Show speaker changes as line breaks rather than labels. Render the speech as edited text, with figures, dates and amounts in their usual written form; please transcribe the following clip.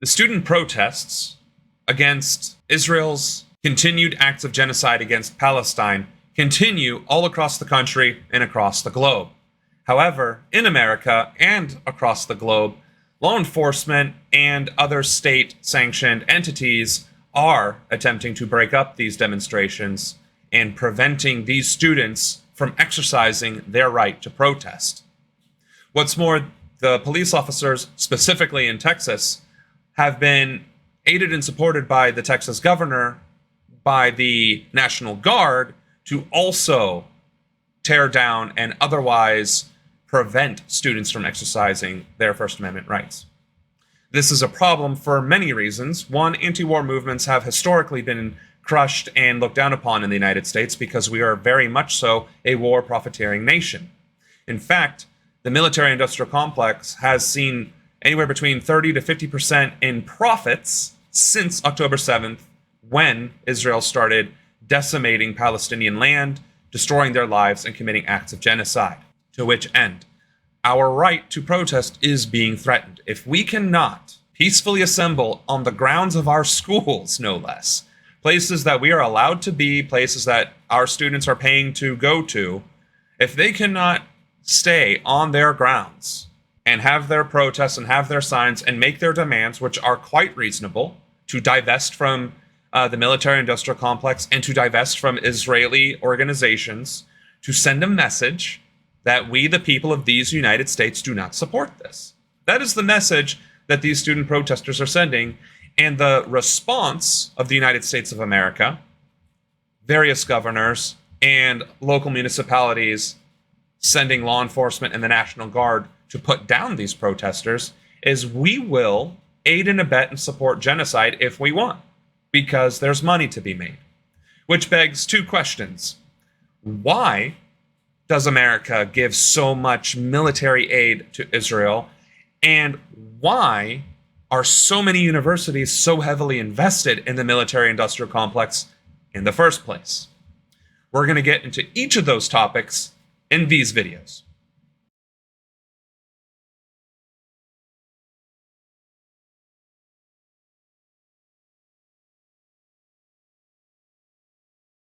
The student protests against Israel's continued acts of genocide against Palestine continue all across the country and across the globe. However, in America and across the globe, law enforcement and other state-sanctioned entities are attempting to break up these demonstrations and preventing these students from exercising their right to protest. What's more, the police officers, specifically in Texas, have been aided and supported by the Texas governor, by the National Guard, to also tear down and otherwise prevent students from exercising their First Amendment rights. This is a problem for many reasons. One, anti-war movements have historically been crushed and looked down upon in the United States because we are very much so a war profiteering nation. In fact, the military-industrial complex has seen anywhere between 30 to 50% in profits since October 7th, when Israel started decimating Palestinian land, destroying their lives, and committing acts of genocide. To which end, our right to protest is being threatened. If we cannot peacefully assemble on the grounds of our schools, no less, places that we are allowed to be, places that our students are paying to go to, if they cannot stay on their grounds and have their protests and have their signs and make their demands, which are quite reasonable, to divest from the military-industrial complex and to divest from Israeli organizations, to send a message that we, the people of these United States, do not support this. That is the message that these student protesters are sending, and the response of the United States of America, various governors and local municipalities sending law enforcement and the National Guard to put down these protesters, is we will aid and abet and support genocide if we want, because there's money to be made. Which begs two questions. Why does America give so much military aid to Israel? And why are so many universities so heavily invested in the military-industrial complex in the first place? We're going to get into each of those topics in these videos.